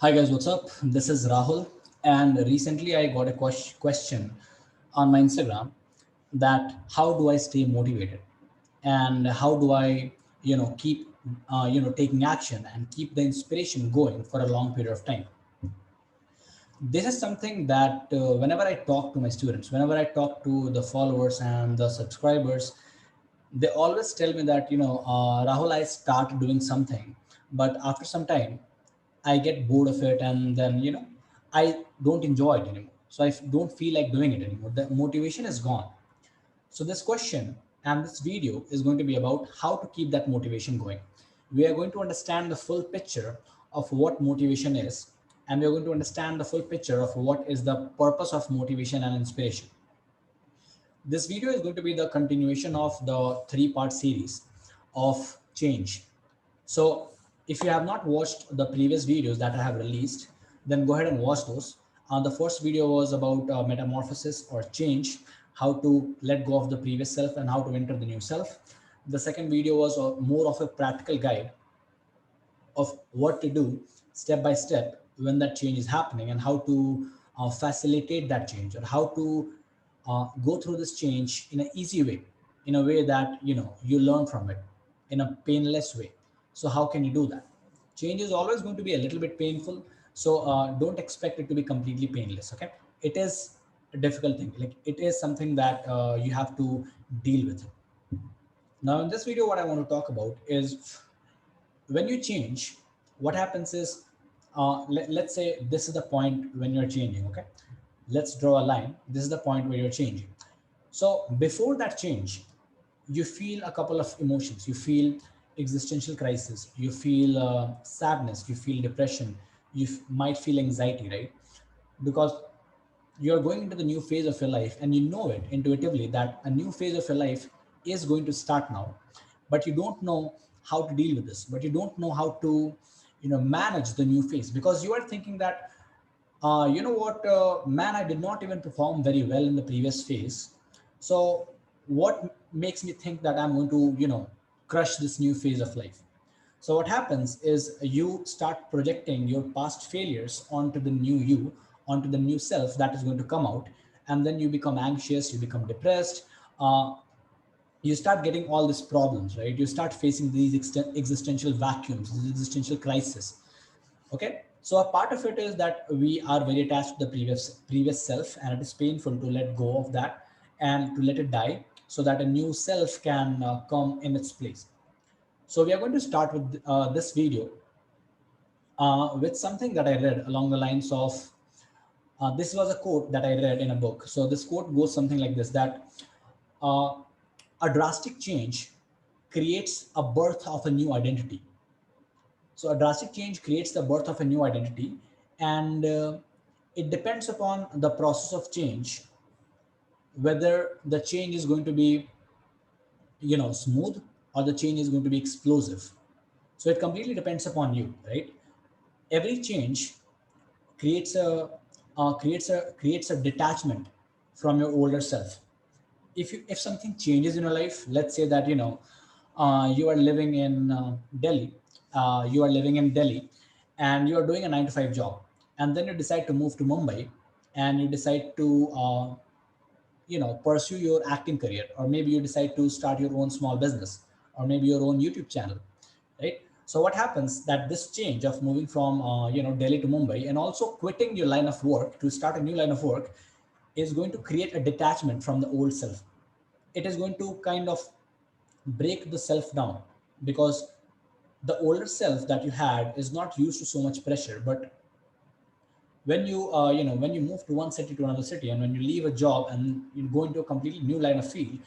Hi guys, what's up? This is Rahul, and recently I got a question on my Instagram that how do I stay motivated and how do I keep taking action and keep the inspiration going for a long period of time. This is something that whenever I talk to my students, whenever I talk to the followers and the subscribers, they always tell me that Rahul, I start doing something, but after some time I get bored of it, and then I don't enjoy it anymore. So I don't feel like doing it anymore. The motivation is gone. So this question and this video is going to be about how to keep that motivation going. We are going to understand the full picture of what motivation is, and we are going to understand the full picture of what is the purpose of motivation and inspiration. This video is going to be the continuation of the three-part series of change. So if you have not watched the previous videos that I have released, then go ahead and watch those. The first video was about metamorphosis or change, how to let go of the previous self and how to enter the new self. The second video was more of a practical guide of what to do step by step when that change is happening and how to facilitate that change, or how to go through this change in an easy way, in a way that you learn from it in a painless way. So how can you do that? Change is always going to be a little bit painful, so don't expect it to be completely painless. Okay, it is a difficult thing, like it is something that you have to deal with. Now in this video, what I want to talk about is when you change, what happens is, let's say this is the point when you're changing. Okay, let's draw a line. This is the point where you're changing. So before that change, you feel a couple of emotions. You feel existential crisis, you feel sadness, you feel depression, you might feel anxiety, right? Because you're going into the new phase of your life and you know it intuitively that a new phase of your life is going to start now, but you don't know how to deal with this, but you don't know how to manage the new phase, because you are thinking that man, I did not even perform very well in the previous phase. So what makes me think that I'm going to crush this new phase of life? So what happens is you start projecting your past failures onto the new you, onto the new self that is going to come out, and then you become anxious, you become depressed, you start getting all these problems, right? You start facing these existential vacuums, these existential crisis. Okay, so a part of it is that we are very attached to the previous self, and it is painful to let go of that and to let it die so that a new self can come in its place. So we are going to start with this video with something that I read along the lines of, this was a quote that I read in a book. So this quote goes something like this, that uh, a drastic change creates a birth of a new identity. So a drastic change creates the birth of a new identity, and it depends upon the process of change whether the change is going to be smooth, or the change is going to be explosive. So it completely depends upon you, right? Every change creates a detachment from your older self. If something changes in your life, let's say that you are living in Delhi, and you are doing a 9 to 5 job, and then you decide to move to Mumbai, and you decide to pursue your acting career, or maybe you decide to start your own small business, or maybe your own YouTube channel, right? So what happens that this change of moving from Delhi to Mumbai, and also quitting your line of work to start a new line of work, is going to create a detachment from the old self. It is going to kind of break the self down, because the older self that you had is not used to so much pressure. But when you move to one city to another city, and when you leave a job and you go into a completely new line of field,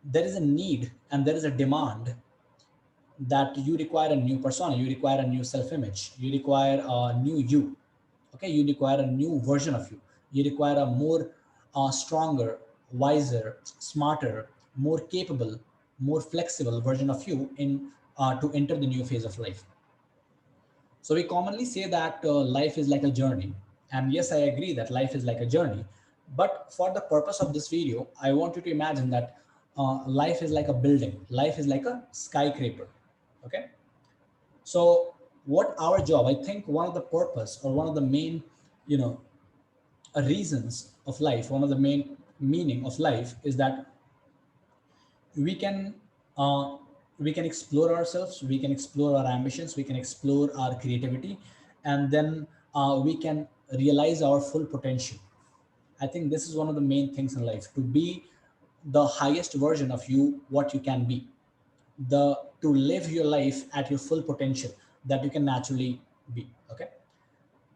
there is a need and there is a demand that you require a new persona, you require a new self-image, you require a new you. Okay, you require a new version of you. You require a more stronger, wiser, smarter, more capable, more flexible version of you in to enter the new phase of life. So we commonly say that life is like a journey. And yes, I agree that life is like a journey. But for the purpose of this video, I want you to imagine that life is like a building. Life is like a skyscraper. Okay. So what our job, I think one of the purpose or one of the main, you know, reasons of life, one of the main meaning of life is that we can uh, we can explore ourselves, we can explore our ambitions, we can explore our creativity, and then we can realize our full potential. I think this is one of the main things in life, to be the highest version of you, what you can be, the to live your life at your full potential that you can naturally be. Okay,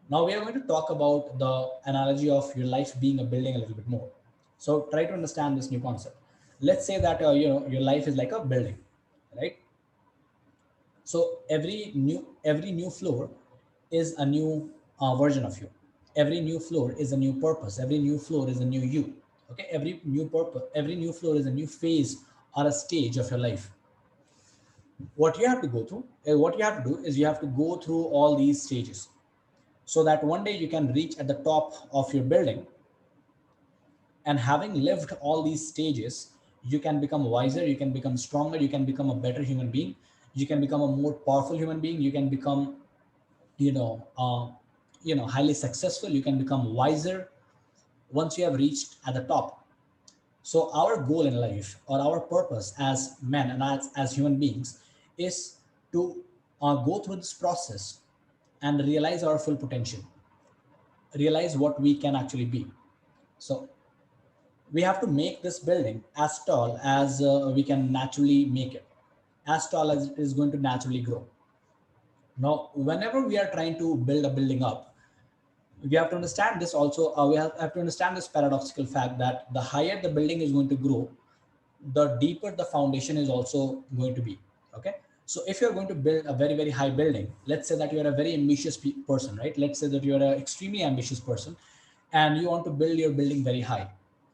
now we are going to talk about the analogy of your life being a building a little bit more. So try to understand this new concept. Let's say that your life is like a building, right? So every new floor is a new version of you. Every new floor is a new purpose. Every new floor is a new you. Okay, every new floor is a new phase or a stage of your life. What you have to go through, what you have to do is you have to go through all these stages so that one day you can reach at the top of your building. And having lived all these stages, you can become wiser, you can become stronger, you can become a better human being, you can become a more powerful human being, you can become, you know uh, highly successful, you can become wiser once you have reached at the top. So our goal in life, or our purpose as men and as human beings, is to go through this process and realize our full potential, realize what we can actually be. So we have to make this building as tall as we can naturally make it, as tall as it is going to naturally grow. Now, whenever we are trying to build a building up, we have to understand this also. We have to understand this paradoxical fact that the higher the building is going to grow, the deeper the foundation is also going to be. Okay. So if you're going to build a very, very high building, let's say that you're a very ambitious person, right? Let's say that you're an extremely ambitious person and you want to build your building very high,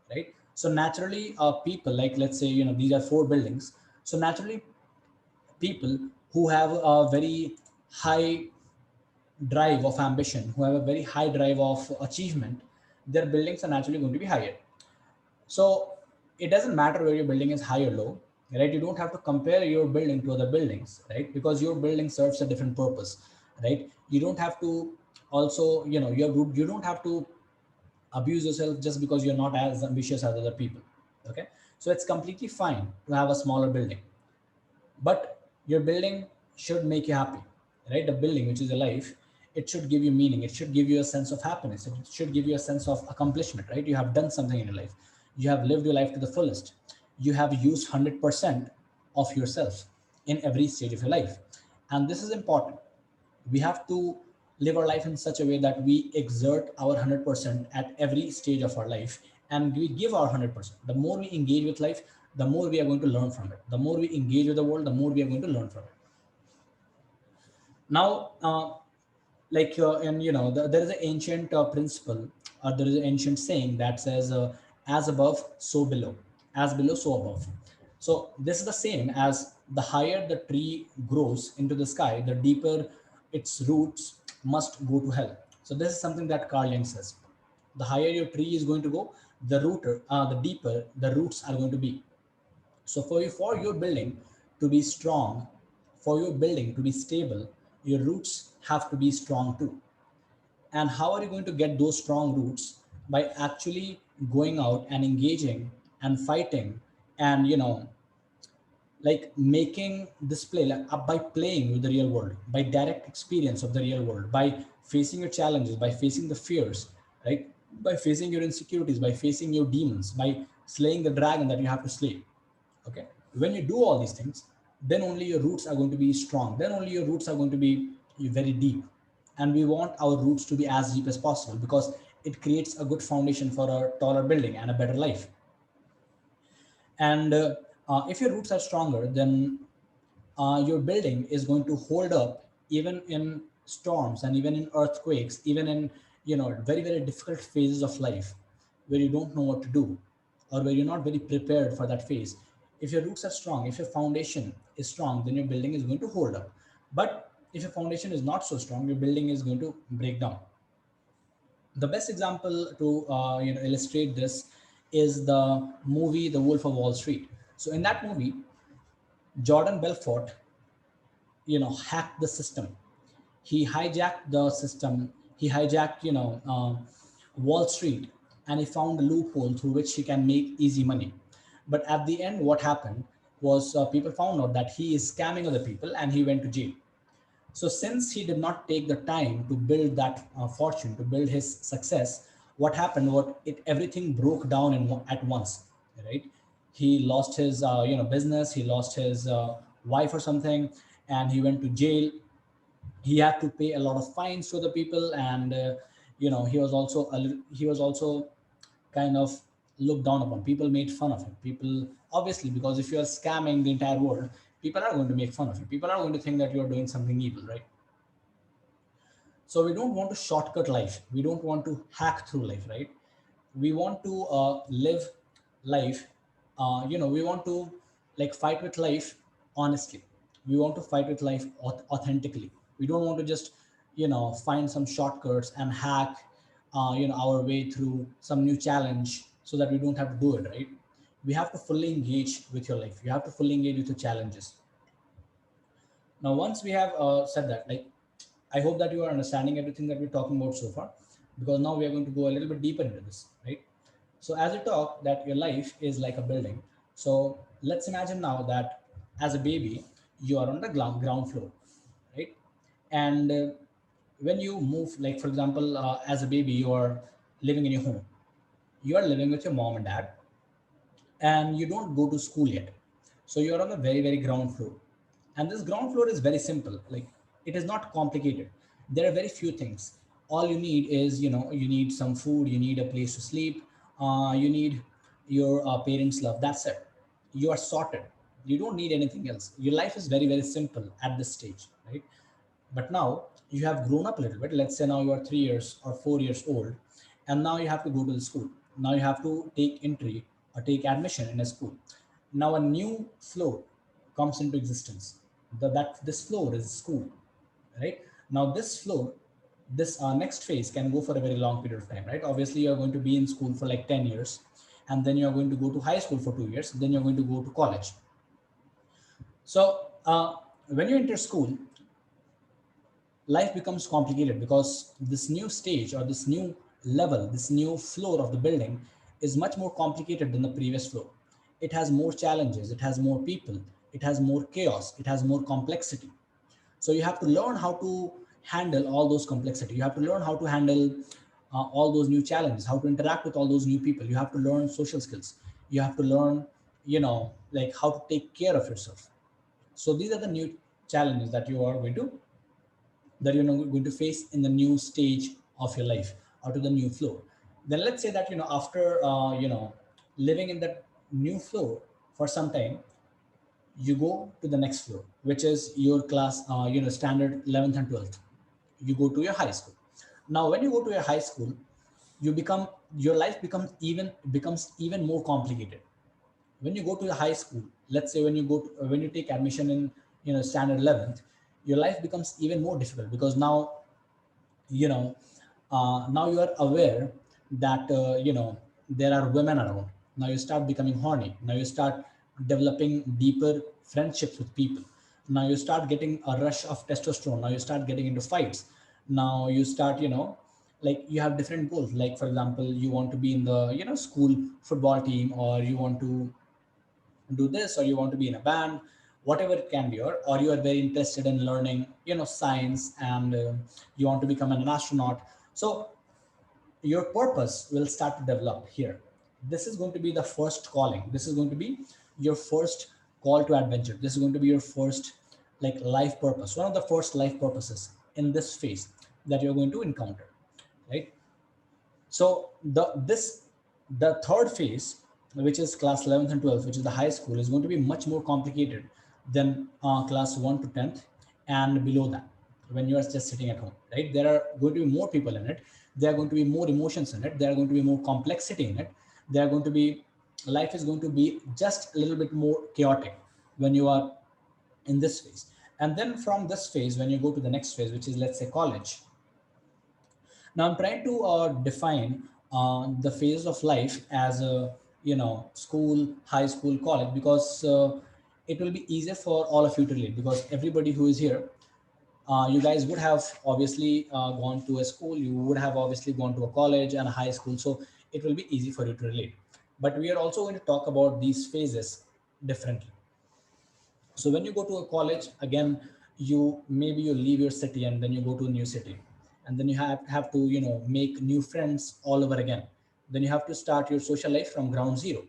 right? So naturally, people, like, let's say, these are four buildings. So naturally, people who have a very high drive of ambition, who have a very high drive of achievement, their buildings are naturally going to be higher. So it doesn't matter where your building is high or low, right? You don't have to compare your building to other buildings, right? Because your building serves a different purpose, right? You don't have to also, you don't have to abuse yourself just because you're not as ambitious as other people. Okay. So it's completely fine to have a smaller building, but your building should make you happy, right? The building, which is your life, it should give you meaning, it should give you a sense of happiness, it should give you a sense of accomplishment, right? You have done something in your life, you have lived your life to the fullest, you have used 100% of yourself in every stage of your life. And this is important. We have to live our life in such a way that we exert our 100% at every stage of our life, and we give our 100%. The more we engage with life, the more we are going to learn from it. The more we engage with the world, the more we are going to learn from it. Now, and there is an ancient principle, or there is an ancient saying that says, as above so below, as below so above. So this is the same as the higher the tree grows into the sky, the deeper its roots must go to hell. So this is something that Carl Jung says. The higher your tree is going to go, the deeper the roots are going to be. So for your building to be strong, for your building to be stable, your roots have to be strong too. And how are you going to get those strong roots? By actually going out and engaging and fighting, and like making display, like by playing with the real world, by direct experience of the real world, by facing your challenges, by facing the fears, right? By facing your insecurities, by facing your demons, by slaying the dragon that you have to slay. Okay. When you do all these things, then only your roots are going to be strong, then only your roots are going to be very deep. And we want our roots to be as deep as possible, because it creates a good foundation for a taller building and a better life. And if your roots are stronger, then your building is going to hold up even in storms, and even in earthquakes, even in very, very difficult phases of life where you don't know what to do, or where you're not very prepared for that phase. If your roots are strong, if your foundation is strong, then your building is going to hold up. But if your foundation is not so strong, your building is going to break down. The best example to illustrate this is the movie The Wolf of Wall Street. So in that movie, Jordan Belfort hacked the system. He hijacked the system. He hijacked, Wall Street, and he found a loophole through which he can make easy money. But at the end, what happened was people found out that he is scamming other people, and he went to jail. So since he did not take the time to build that fortune, to build his success, what happened? What it everything broke down at once, right? He lost his business. He lost his wife or something, and he went to jail. He had to pay a lot of fines to the people, and he was also kind of looked down upon. People made fun of him. People, obviously, because if you are scamming the entire world, people are going to make fun of you. People are going to think that you are doing something evil, right? So we don't want to shortcut life. We don't want to hack through life, right? We want to live life. We want to like fight with life honestly. We want to fight with life authentically. We don't want to just find some shortcuts and hack our way through some new challenge so that we don't have to do it, right? We have to fully engage with your life. You have to fully engage with your challenges. Now, once we have said that, like, I hope that you are understanding everything that we're talking about so far, because now we are going to go a little bit deeper into this, right? So, as you talk, that your life is like a building. So, let's imagine now that as a baby, you are on the ground floor, right? And when you move, like, for example, as a baby, you are living in your home, you are living with your mom and dad, and you don't go to school yet. So you're on the very, very ground floor. And this ground floor is very simple. Like, it is not complicated. There are very few things. All you need is, you need some food, you need a place to sleep, you need your parents' love. That's it. You are sorted. You don't need anything else. Your life is very, very simple at this stage, right? But now you have grown up a little bit. Let's say now you are 3 years or 4 years old, and now you have to go to the school. Now you have to take entry or take admission in a school. Now a new floor comes into existence. That this floor is school, right? Now this floor, this next phase can go for a very long period of time, right? Obviously, you are going to be in school for like 10 years, and then you are going to go to high school for 2 years. Then you're going to go to college. So when you enter school, life becomes complicated because this new stage or this new level, this new floor of the building is much more complicated than the previous floor. It has more challenges, it has more people, it has more chaos, it has more complexity. So you have to learn how to handle all those complexity. You have to learn how to handle all those new challenges, how to interact with all those new people. You have to learn social skills. You have to learn, like how to take care of yourself. So these are the new challenges that you're going to face in the new stage of your life or to the new floor. Then let's say that after living in that new floor for some time, you go to the next floor, which is your class, standard 11th and 12th. You go to your high school. Now when you go to your high school, you become your life becomes even more complicated. When you go to the high school, let's say when you take admission in standard 11th, your life becomes even more difficult because now you are aware that there are women around. Now you start becoming horny. Now you start developing deeper friendships with people. Now you start getting a rush of testosterone. Now you start getting into fights. Now you start like you have different goals. Like, for example, you want to be in the school football team, or you want to do this, or you want to be in a band, whatever it can be. Or you are very interested in learning science, and you want to become an astronaut. So your purpose will start to develop here. This is going to be the first calling. This is going to be your first call to adventure. This is going to be your first like life purpose, one of the first life purposes in this phase that you're going to encounter, right? So the third phase, which is class 11th and 12th, which is the high school, is going to be much more complicated than class 1 to 10th and below that. When you are just sitting at home, right? There are going to be more people in it. There are going to be more emotions in it. There are going to be more complexity in it. There are going to be Life is going to be just a little bit more chaotic when you are in this phase. And then from this phase, when you go to the next phase, which is, let's say, college. Now I'm trying to define the phase of life as a school, high school, college, because it will be easier for all of you to relate, because everybody who is here You guys would have obviously gone to a school, you would have obviously gone to a college and a high school, so it will be easy for you to relate. But we are also going to talk about these phases differently. So when you go to a college, again, you maybe you leave your city and then you go to a new city, and then you have to make new friends all over again. Then you have to start your social life from ground zero.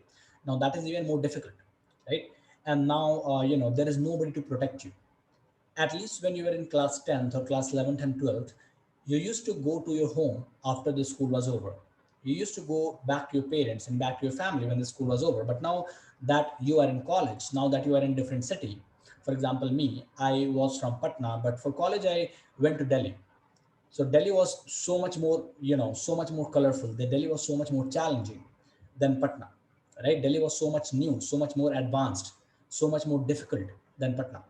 Now that is even more difficult, right? And now there is nobody to protect you. At least when you were in class 10th or class 11th and 12th, you used to go to your home after the school was over. You used to go back to your parents and back to your family when the school was over. But now that you are in college, now that you are in different city, for example, me, I was from Patna, but for college I went to Delhi. So Delhi was so much more, so much more colorful. The Delhi was so much more challenging than Patna, right? Delhi was so much new, so much more advanced, so much more difficult than Patna.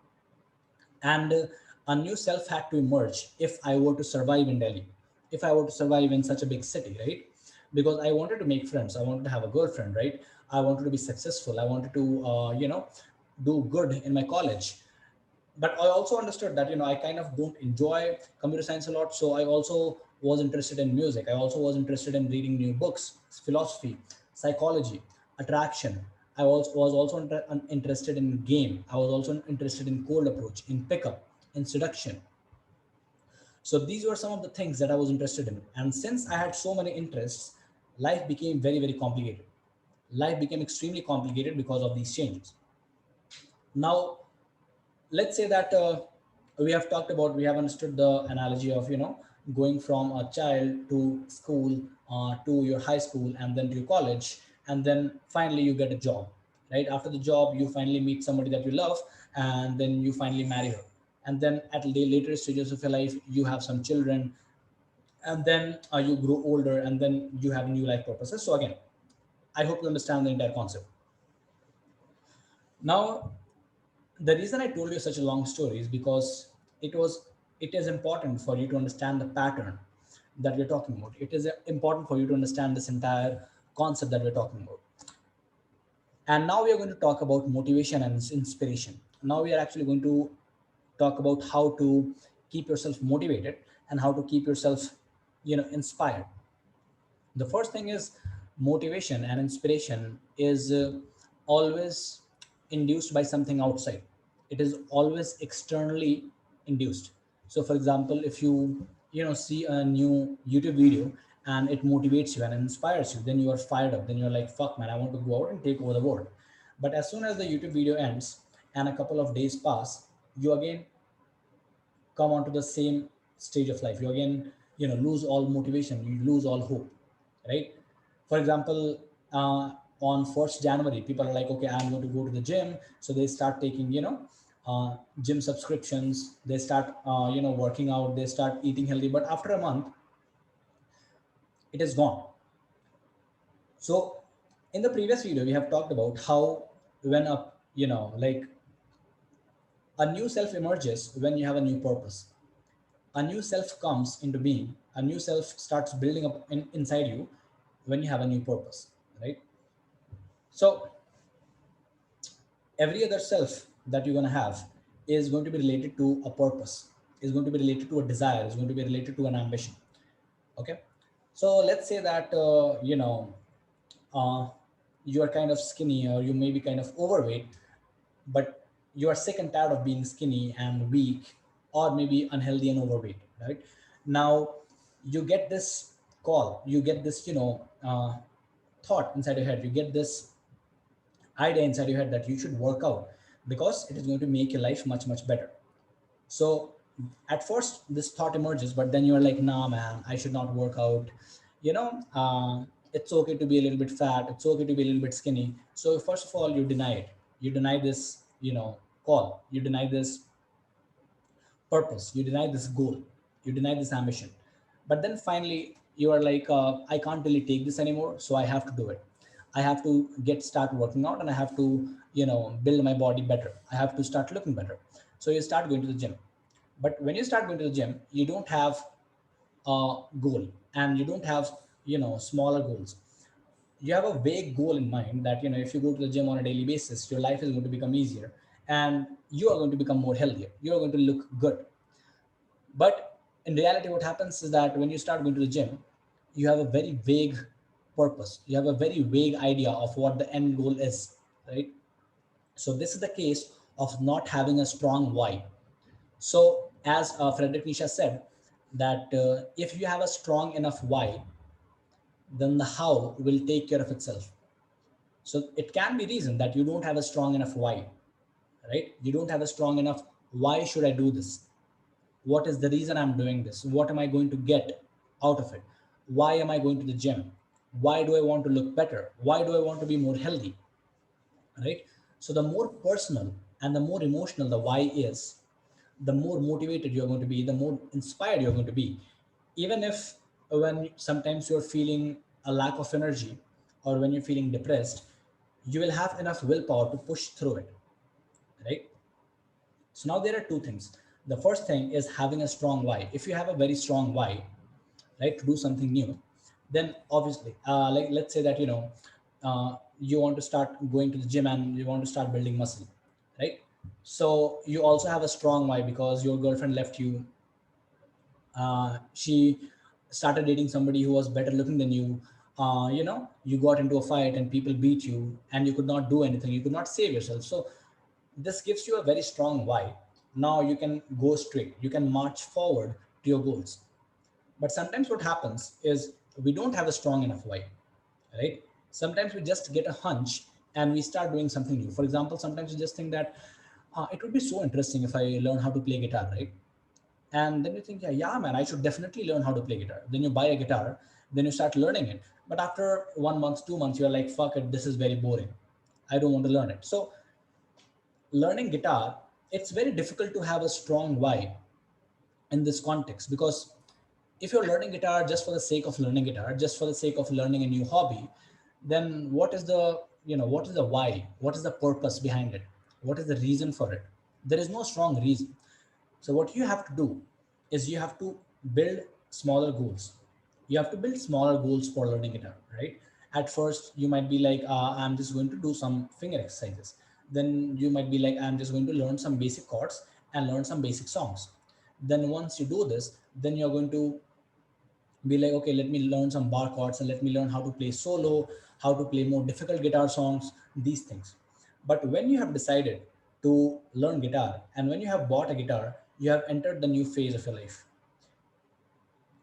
And a new self had to emerge if I were to survive in Delhi, if I were to survive in such a big city, right? Because I wanted to make friends, I wanted to have a girlfriend, right? I wanted to be successful, I wanted to do good in my college. But I also understood that I kind of don't enjoy computer science a lot, so I also was interested in music, I also was interested in reading new books, philosophy, psychology, attraction. I was also interested in game, I was also interested in cold approach, in pickup, in seduction. So these were some of the things that I was interested in, and since I had so many interests, life became very, very complicated. Life became extremely complicated because of these changes. Now let's say that we have understood the analogy of going from a child to school, to your high school, and then to your college, and then finally you get a job. Right after the job, you finally meet somebody that you love, and then you finally marry her. And then at the later stages of your life, you have some children, and then you grow older, and then you have new life purposes. So again, I hope you understand the entire concept. Now, the reason I told you such a long story is because it is important for you to understand the pattern that we're talking about. It is important for you to understand this entire concept that we're talking about. And now we are going to talk about motivation and inspiration. Now we are actually going to talk about how to keep yourself motivated and how to keep yourself inspired. The first thing is, motivation and inspiration is always induced by something outside. It is always externally induced. So for example, if you see a new YouTube video and it motivates you and inspires you, then you are fired up, then you're like, fuck man, I want to go out and take over the world. But as soon as the YouTube video ends and a couple of days pass, you again come onto the same stage of life. You again lose all motivation, you lose all hope, right? For example, on 1st January, people are like, okay, I'm going to go to the gym, so they start taking gym subscriptions, they start working out, they start eating healthy, but after a month it is gone. So in the previous video we have talked about how when a like a new self emerges when you have a new purpose. A new self comes into being, a new self starts building up inside you when you have a new purpose, right? So every other self that you're going to have is going to be related to a purpose, is going to be related to a desire, is going to be related to an ambition. Okay, so let's say that uh, you are kind of skinny, or you may be kind of overweight, but you are sick and tired of being skinny and weak, or maybe unhealthy and overweight, right? Now you get this call, you get this thought inside your head, you get this idea inside your head that you should work out because it is going to make your life much much better. So at first this thought emerges, but then you're like, nah man, I should not work out. you know it's okay to be a little bit fat, it's okay to be a little bit skinny. So first of all, you deny it, you deny this call, you deny this purpose, you deny this goal, you deny this ambition. But then finally you are like, I can't really take this anymore, so I have to do it. I have to start working out, and I have to build my body better, I have to start looking better. So you start going to the gym. But when you start going to the gym, you don't have a goal, and you don't have smaller goals. You have a vague goal in mind that if you go to the gym on a daily basis, your life is going to become easier, and you are going to become more healthier, you are going to look good. But in reality, what happens is that when you start going to the gym, you have a very vague purpose. You have a very vague idea of what the end goal is, right? So this is the case of not having a strong why. So as Frederick Nietzsche said, that if you have a strong enough why, then the how will take care of itself. So it can be reason that you don't have a strong enough why, right? You don't have a strong enough why should I do this? What is the reason I'm doing this? What am I going to get out of it? Why am I going to the gym? Why do I want to look better? Why do I want to be more healthy? Right? So the more personal and the more emotional the why is, the more motivated you're going to be, the more inspired you're going to be. Even if when sometimes you're feeling a lack of energy or when you're feeling depressed, you will have enough willpower to push through it, right? So now there are two things. The first thing is having a strong why. If you have a very strong why, right, to do something new, then obviously, like let's say that you want to start going to the gym and you want to start building muscle, right? So you also have a strong why because your girlfriend left you. She started dating somebody who was better looking than you. You got into a fight and people beat you and you could not do anything, you could not save yourself. So this gives you a very strong why. Now you can go straight, you can march forward to your goals. But sometimes what happens is we don't have a strong enough why, right? Sometimes we just get a hunch and we start doing something new. For example, sometimes we just think that it would be so interesting if I learn how to play guitar, right? And then you think, yeah, man, I should definitely learn how to play guitar. Then you buy a guitar, then you start learning it. But after 1 month, 2 months, you're like, fuck it, this is very boring. I don't want to learn it. So learning guitar, it's very difficult to have a strong why in this context, because if you're learning guitar just for the sake of learning guitar, just for the sake of learning a new hobby, then what is the why? What is the purpose behind it? What is the reason for it? There is no strong reason. So what you have to do is you have to build smaller goals. You have to build smaller goals for learning guitar, right? At first, you might be like, I'm just going to do some finger exercises. Then you might be like, I'm just going to learn some basic chords and learn some basic songs. Then once you do this, then you're going to be like, okay, let me learn some bar chords and let me learn how to play solo, how to play more difficult guitar songs, these things. But when you have decided to learn guitar and when you have bought a guitar, you have entered the new phase of your life.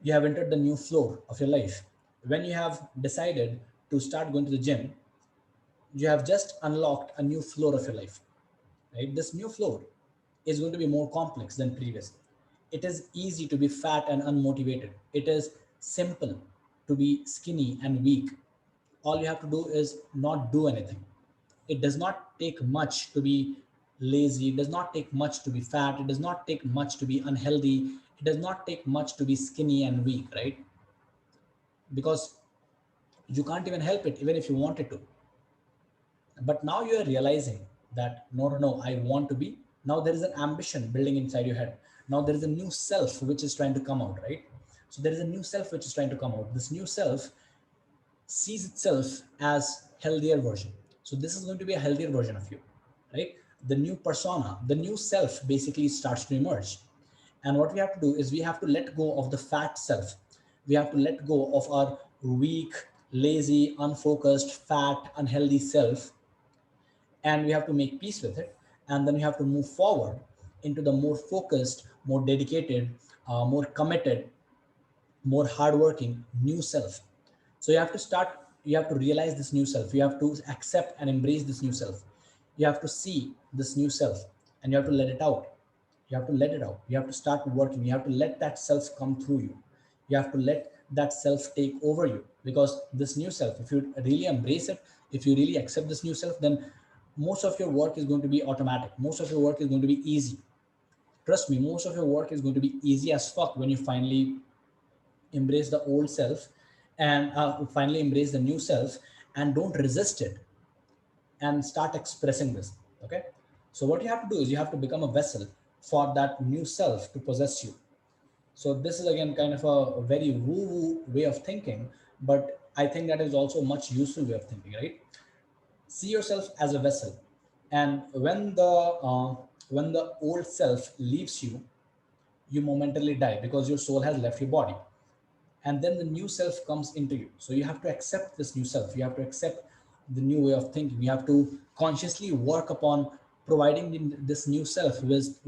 You have entered the new floor of your life. When you have decided to start going to the gym, you have just unlocked a new floor of your life, right? This new floor is going to be more complex than previous. It is easy to be fat and unmotivated. It is simple to be skinny and weak. All you have to do is not do anything. It does not take much to be lazy. It does not take much to be fat. It does not take much to be unhealthy. It does not take much to be skinny and weak, right? Because you can't even help it, even if you wanted to. But now you are realizing that no, no, no, I want to be. Now there is an ambition building inside your head. Now there is a new self which is trying to come out, right? So there is a new self which is trying to come out. This new self sees itself as healthier version. So this is going to be a healthier version of you, right? The new persona, the new self basically starts to emerge. And what we have to do is we have to let go of the fat self. We have to let go of our weak, lazy, unfocused, fat, unhealthy self, and we have to make peace with it. And then we have to move forward into the more focused, more dedicated, more committed, more hardworking new self. So you have to realize this new self. You have to accept and embrace this new self. You have to see this new self and you have to let it out. You have to let it out. You have to start working. You have to let that self come through you. You have to let that self take over you, because this new self, if you really embrace it, if you really accept this new self, then most of your work is going to be automatic. Most of your work is going to be easy. Trust me, most of your work is going to be easy as fuck when you finally embrace the old self and finally embrace the new self and don't resist it and start expressing this. Okay. So what you have to do is you have to become a vessel for that new self to possess you. So this is again kind of a very woo-woo way of thinking, but I think that is also a much useful way of thinking, right? See yourself as a vessel, and when the old self leaves you, you momentarily die because your soul has left your body, and then the new self comes into you. So you have to accept this new self, you have to accept the new way of thinking, you have to consciously work upon providing this new self with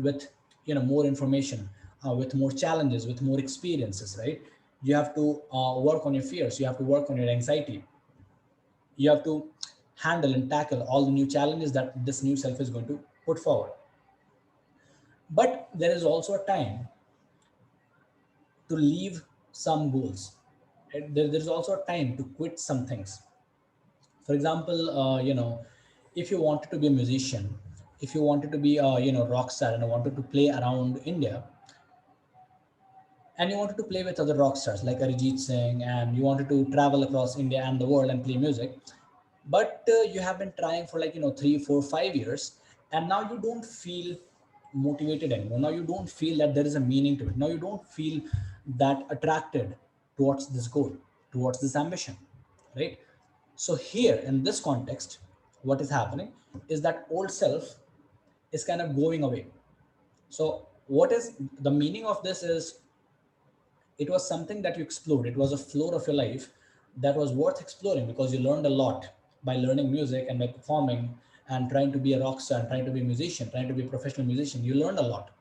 more information, with more challenges, with more experiences, right? You have to work on your fears, you have to work on your anxiety, you have to handle and tackle all the new challenges that this new self is going to put forward. But there is also a time to leave some goals. And there's also a time to quit some things. For example, if you wanted to be a musician, if you wanted to be a rock star and wanted to play around India, and you wanted to play with other rock stars like Arijit Singh, and you wanted to travel across India and the world and play music, but you have been trying for 3, 4, 5 years, and now you don't feel motivated anymore. Now you don't feel that there is a meaning to it. Now you don't feel that attracted towards this goal, towards this ambition, right? So here in this context, what is happening is that old self is kind of going away. So what is the meaning of this is, it was something that you explored, it was a floor of your life that was worth exploring because you learned a lot by learning music and by performing and trying to be a rock star and trying to be a musician, trying to be a professional musician. You learned a lot,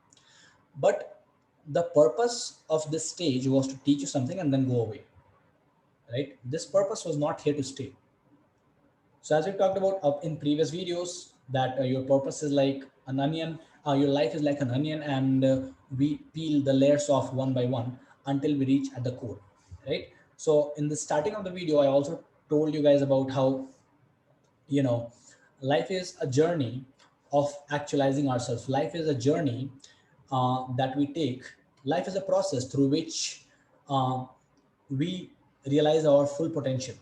but the purpose of this stage was to teach you something and then go away, right? This purpose was not here to stay. So as we talked about in previous videos, that your purpose is like an onion, your life is like an onion, and we peel the layers off one by one until we reach at the core, right? So in the starting of the video, I also told you guys about how, you know, life is a journey of actualizing ourselves. Life is a journey that we take. Life is a process through which uh, we realize our full potential.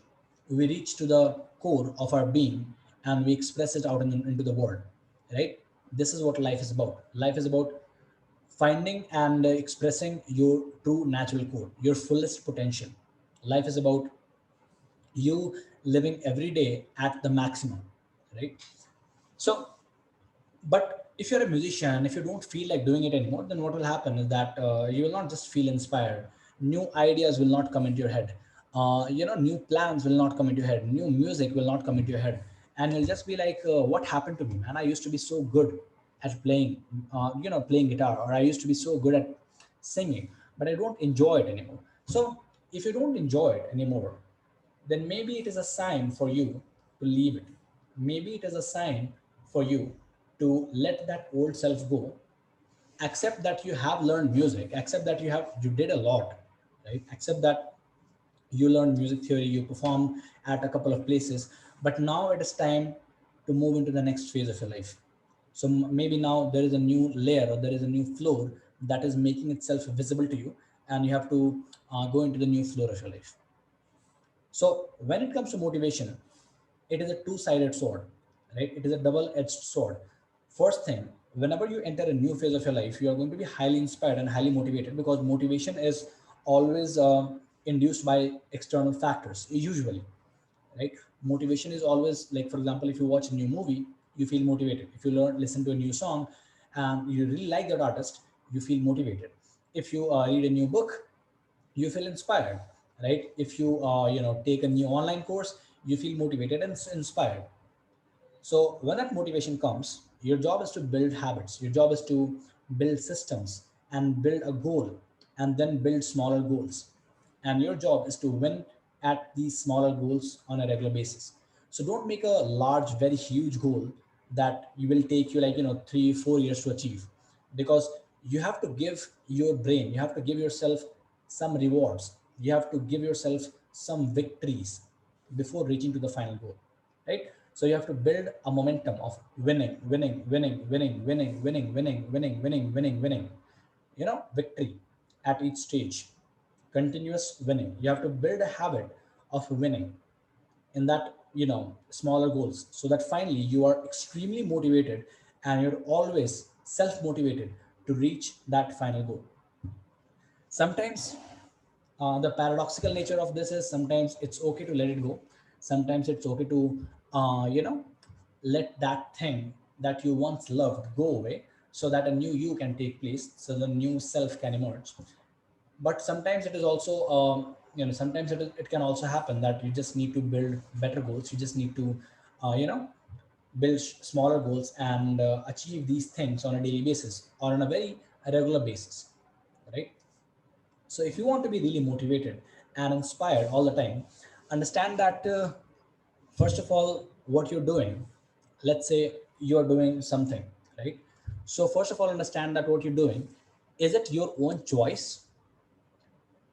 We reach to the core of our being and we express it out into the world, right? This is what life is about. Life is about finding and expressing your true natural core, your fullest potential. Life is about you living every day at the maximum, right? So, but if you're a musician, if you don't feel like doing it anymore, then what will happen is that you will not just feel inspired. New ideas will not come into your head. New plans will not come into your head. New music will not come into your head, and you'll just be like, "What happened to me, man? I used to be so good at playing guitar, or I used to be so good at singing, but I don't enjoy it anymore." So, if you don't enjoy it anymore, then maybe it is a sign for you to leave it. Maybe it is a sign for you to let that old self go. Accept that you have learned music, accept that you did a lot, right? Accept that you learned music theory, you performed at a couple of places, but now it is time to move into the next phase of your life. So maybe now there is a new layer or there is a new floor that is making itself visible to you, and you have to go into the new floor of your life. So when it comes to motivation, it is a two-sided sword, right? It is a double-edged sword. First thing, whenever you enter a new phase of your life, you are going to be highly inspired and highly motivated because motivation is always induced by external factors, usually, right? Motivation is always like, for example, if you watch a new movie, you feel motivated. If you listen to a new song and you really like that artist, you feel motivated. If you read a new book, you feel inspired, right? If you take a new online course, you feel motivated and inspired. So when that motivation comes, your job is to build habits, your job is to build systems and build a goal, and then build smaller goals. And your job is to win at these smaller goals on a regular basis. So don't make a large, very huge goal that you will take you 3, 4 years to achieve, because you have to give your brain, you have to give yourself some rewards, you have to give yourself some victories before reaching to the final goal, right? So you have to build a momentum of winning, winning, winning, winning, winning, winning, winning, winning, winning, winning, winning. Victory at each stage, continuous winning. You have to build a habit of winning in that smaller goals, so that finally you are extremely motivated and you're always self motivated to reach that final goal. Sometimes the paradoxical nature of this is, sometimes it's okay to let it go, sometimes it's okay to let that thing that you once loved go away, so that a new you can take place, so the new self can emerge. But sometimes it is also sometimes it can also happen that you just need to build better goals. You just need to build smaller goals and achieve these things on a daily basis or on a very regular basis, right? So if you want to be really motivated and inspired all the time, understand that first of all, what you're doing, let's say you're doing something, right? So first of all, understand that what you're doing, is it your own choice?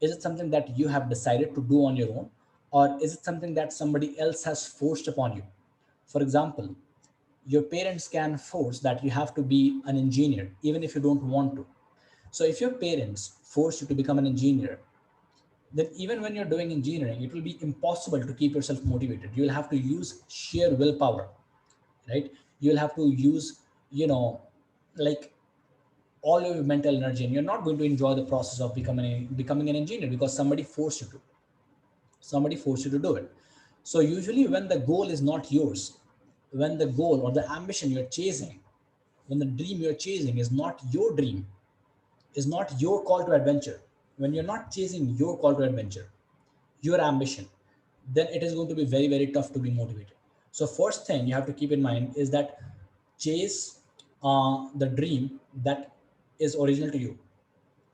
Is it something that you have decided to do on your own, or is it something that somebody else has forced upon you? For example, your parents can force that you have to be an engineer even if you don't want to. So if your parents force you to become an engineer, then even when you're doing engineering, it will be impossible to keep yourself motivated. You'll have to use sheer willpower, right? You'll have to use, you know, like all your mental energy, and you're not going to enjoy the process of becoming an engineer because somebody forced you to do it. So usually when the goal is not yours, when the goal or the ambition you're chasing, when the dream you're chasing is not your dream, is not your call to adventure, when you're not chasing your call to adventure, your ambition, then it is going to be very, very tough to be motivated. So first thing you have to keep in mind is that chase the dream that is original to you,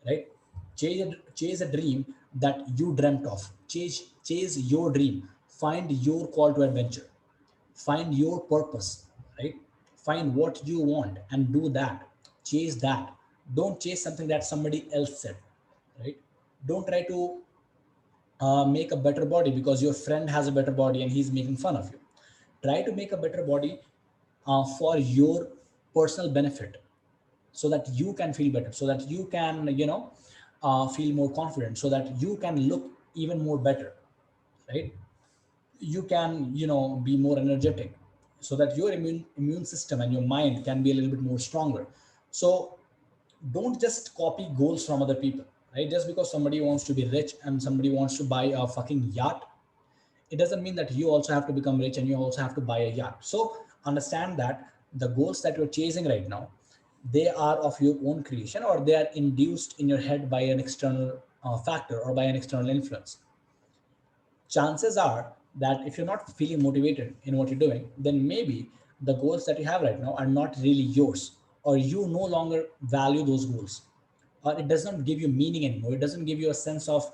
right? Chase a dream that you dreamt of. Chase your dream. Find your call to adventure. Find your purpose, right? Find what you want and do that. Chase that. Don't chase something that somebody else said, right? Don't try to make a better body because your friend has a better body and he's making fun of you. Try to make a better body for your personal benefit, so that you can feel better, so that you can feel more confident, so that you can look even more better, right? You can be more energetic, so that your immune system and your mind can be a little bit more stronger. So don't just copy goals from other people, right? Just because somebody wants to be rich and somebody wants to buy a fucking yacht, it doesn't mean that you also have to become rich and you also have to buy a yacht. So understand that the goals that you're chasing right now, they are of your own creation, or they are induced in your head by an external factor or by an external influence. Chances are that if you're not feeling motivated in what you're doing, then maybe the goals that you have right now are not really yours, or you no longer value those goals, or it does not give you meaning anymore. It doesn't give you a sense of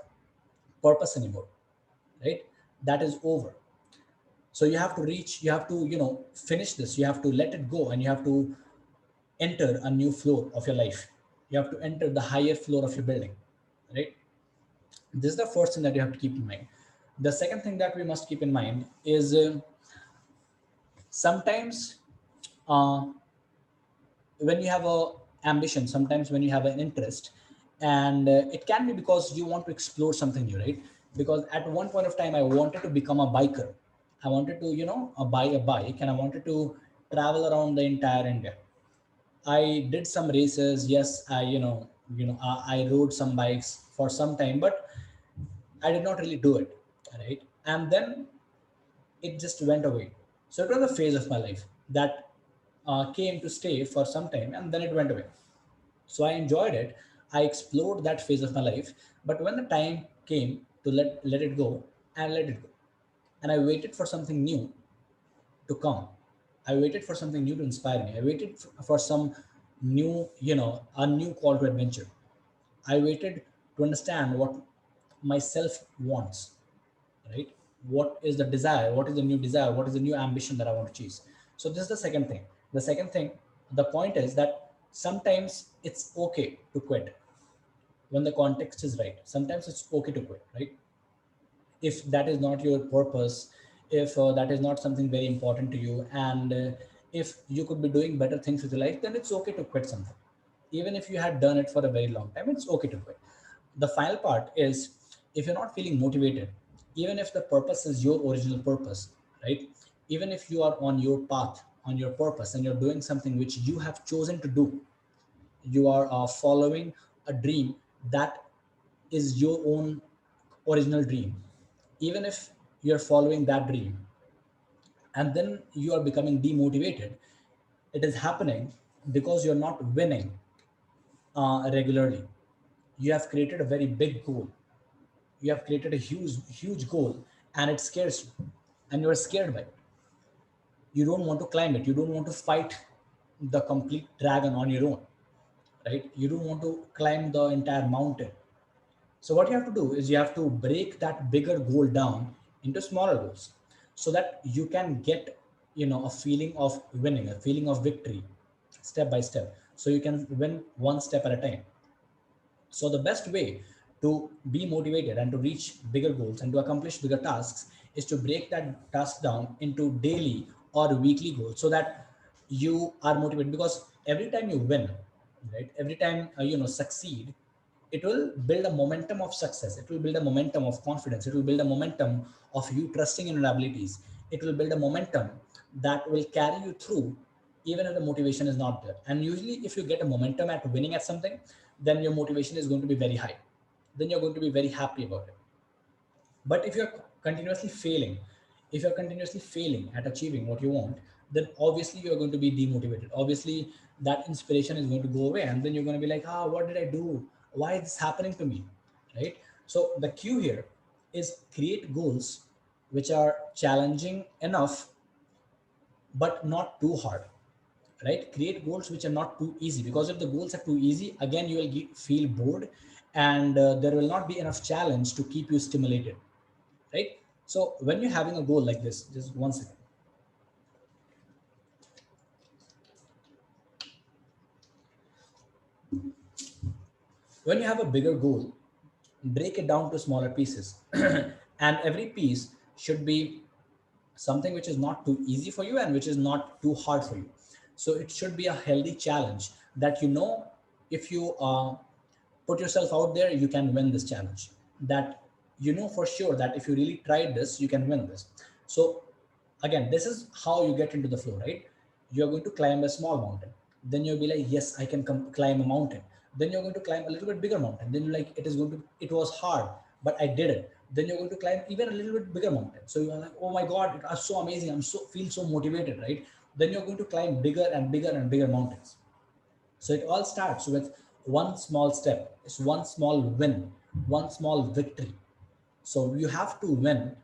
purpose anymore, right? That is over. So you have to you have to finish this. You have to let it go, and you have to enter a new floor of your life. You have to enter the higher floor of your building, right? This is the first thing that you have to keep in mind. The second thing that we must keep in mind is sometimes uh, when you have a ambition, sometimes when you have an interest, and it can be because you want to explore something new, right? Because at one point of time I wanted to become a biker. I wanted to buy a bike, and I wanted to travel around the entire India. I did some races. Yes, I rode some bikes for some time, but I did not really do it, right? And then it just went away. So it was a phase of my life that came to stay for some time, and then it went away. So I enjoyed it. I explored that phase of my life, but when the time came to let it go, I let it go, and I waited for something new to come. I waited for something new to inspire me. I waited for some new, a new call to adventure. I waited to understand what myself wants, right? What is the desire? What is the new desire? What is the new ambition that I want to chase? So this is the second thing. The second thing, the point is that sometimes it's okay to quit when the context is right. Sometimes it's okay to quit, right? If that is not your purpose, if that is not something very important to you, and if you could be doing better things with your life, then it's okay to quit something. Even if you had done it for a very long time, it's okay to quit. The final part is, if you're not feeling motivated, even if the purpose is your original purpose, right? Even if you are on your path, on your purpose, and you're doing something which you have chosen to do, you are following a dream that is your own original dream. Even if you're following that dream and then you are becoming demotivated, it is happening because you're not winning regularly. You have created a very big goal. You have created a huge goal, and it scares you, and you are scared by it. You don't want to climb it. You don't want to fight the complete dragon on your own, right? You don't want to climb the entire mountain. So what you have to do is you have to break that bigger goal down into smaller goals, so that you can get, a feeling of winning, a feeling of victory, step by step. So you can win one step at a time. So the best way to be motivated and to reach bigger goals and to accomplish bigger tasks is to break that task down into daily or weekly goals, so that you are motivated. Because every time you win, right, every time succeed, it will build a momentum of success. It will build a momentum of confidence. It will build a momentum of you trusting in your abilities. It will build a momentum that will carry you through even if the motivation is not there. And usually, if you get a momentum at winning at something, then your motivation is going to be very high. Then you're going to be very happy about it. But if you're continuously failing, if you're continuously failing at achieving what you want, then obviously you're going to be demotivated. Obviously, that inspiration is going to go away, and then you're going to be like, what did I do? Why is this happening to me? Right? So the cue here is create goals which are challenging enough but not too hard. Right? Create goals which are not too easy, because if the goals are too easy, again you will feel bored, and there will not be enough challenge to keep you stimulated. Right? So when you're having a goal like this, just one second. When you have a bigger goal, break it down to smaller pieces, and every piece should be something which is not too easy for you and which is not too hard for you. So it should be a healthy challenge that, if you put yourself out there, you can win this challenge. That for sure that if you really tried this, you can win this. So again, this is how you get into the flow, right? You're going to climb a small mountain, then you'll be like, yes, I can climb a mountain. Then you're going to climb a little bit bigger mountain, then you're like, it was hard, but I did it. Then you're going to climb even a little bit bigger mountain, so you're like, oh my god, it was so amazing, feel so motivated, right? Then you're going to climb bigger and bigger and bigger mountains. So it all starts with one small step. It's one small win, one small victory. So you have to win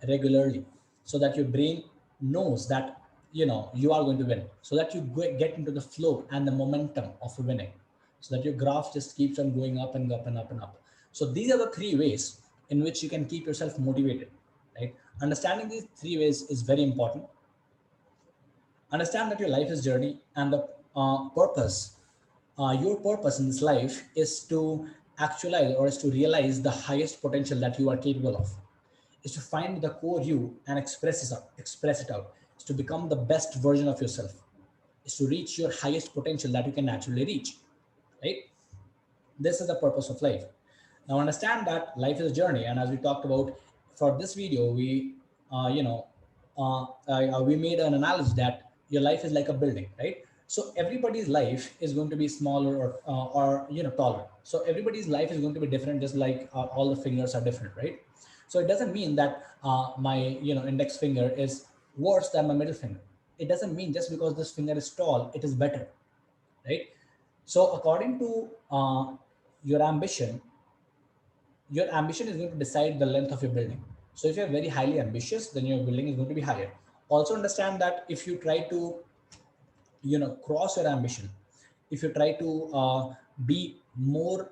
regularly, so that your brain knows that you are going to win, so that you get into the flow and the momentum of winning, so that your graph just keeps on going up and up and up and up. So these are the three ways in which you can keep yourself motivated, right? Understanding these three ways is very important. Understand that your life is journey, and the purpose your purpose in this life is to actualize, or is to realize the highest potential that you are capable of, is to find the core you and express it out, is to become the best version of yourself, is to reach your highest potential that you can naturally reach, right? This is the purpose of life. Now understand that life is a journey, and as we talked about for this video, we made an analogy that your life is like a building, right? So everybody's life is going to be smaller or taller. So everybody's life is going to be different, just like all the fingers are different, right? So it doesn't mean that my index finger is worse than my middle finger. It doesn't mean just because this finger is tall, it is better, right? So according to your ambition, your ambition is going to decide the length of your building. So if you're very highly ambitious, then your building is going to be higher. Also understand that if you try to, cross your ambition, if you try to be more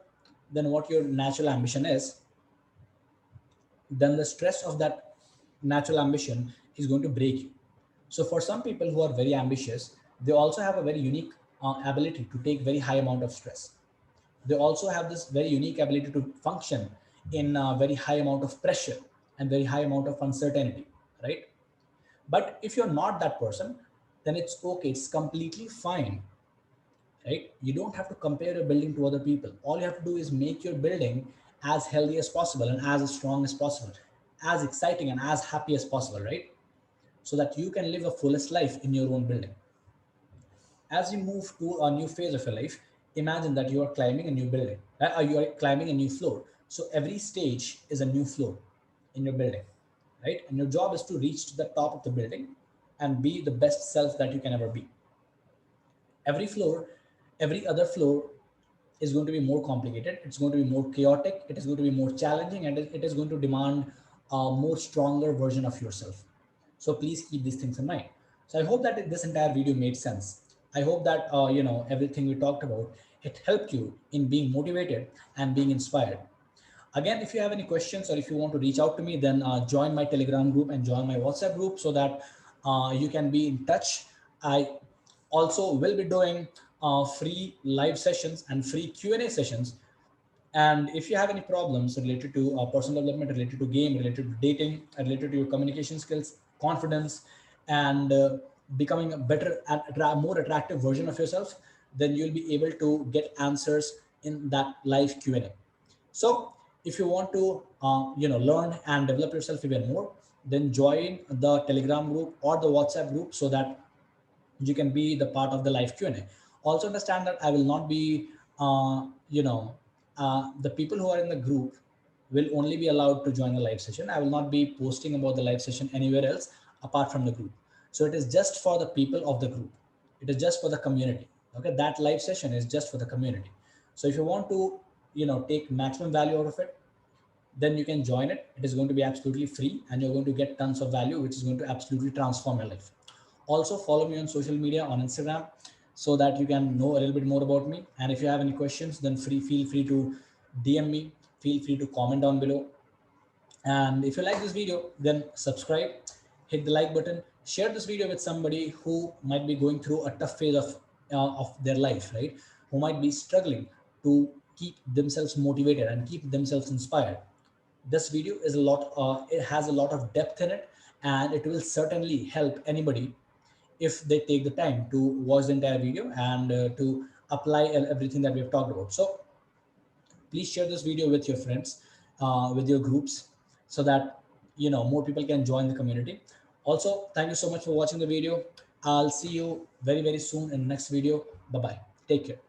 than what your natural ambition is, then the stress of that natural ambition is going to break you. So for some people who are very ambitious, they also have a very unique ability to take very high amount of stress. They also have this very unique ability to function in a very high amount of pressure and very high amount of uncertainty, right? But if you're not that person, then it's okay, it's completely fine, right? You don't have to compare your building to other people. All you have to do is make your building as healthy as possible and as strong as possible, as exciting and as happy as possible, right? So that you can live a fullest life in your own building. As you move to a new phase of your life, imagine that you are climbing a new building, you are climbing a new floor. So every stage is a new floor in your building, right? And your job is to reach to the top of the building and be the best self that you can ever be. Every floor, every other floor is going to be more complicated. It's going to be more chaotic. It is going to be more challenging, and it is going to demand a more stronger version of yourself. So please keep these things in mind. So I hope that this entire video made sense. I hope that everything we talked about, it helped you in being motivated and being inspired. Again, if you have any questions or if you want to reach out to me, then join my Telegram group and join my WhatsApp group so that you can be in touch. I also will be doing free live sessions and free Q&A sessions. And if you have any problems related to personal development, related to game, related to dating, related to your communication skills, confidence, and becoming a better and more attractive version of yourself, then you'll be able to get answers in that live Q&A. So if you want to learn and develop yourself even more, then join the Telegram group or the WhatsApp group so that you can be the part of the live Q&A. Also understand that I will not be, the people who are in the group will only be allowed to join the live session. I will not be posting about the live session anywhere else apart from the group. So it is just for the people of the group. It is just for the community. Okay, that live session is just for the community. So if you want to, take maximum value out of it, then you can join it. It is going to be absolutely free and you're going to get tons of value, which is going to absolutely transform your life. Also follow me on social media on Instagram so that you can know a little bit more about me. And if you have any questions, then feel free to DM me, feel free to comment down below. And if you like this video, then subscribe, hit the like button, share this video with somebody who might be going through a tough phase of their life, right? Who might be struggling to keep themselves motivated and keep themselves inspired. This video is it has a lot of depth in it, and it will certainly help anybody if they take the time to watch the entire video and to apply everything that we've talked about. So please share this video with your friends, with your groups, so that more people can join the community. Also, thank you so much for watching the video. I'll see you very soon in the next video. Bye bye. Take care.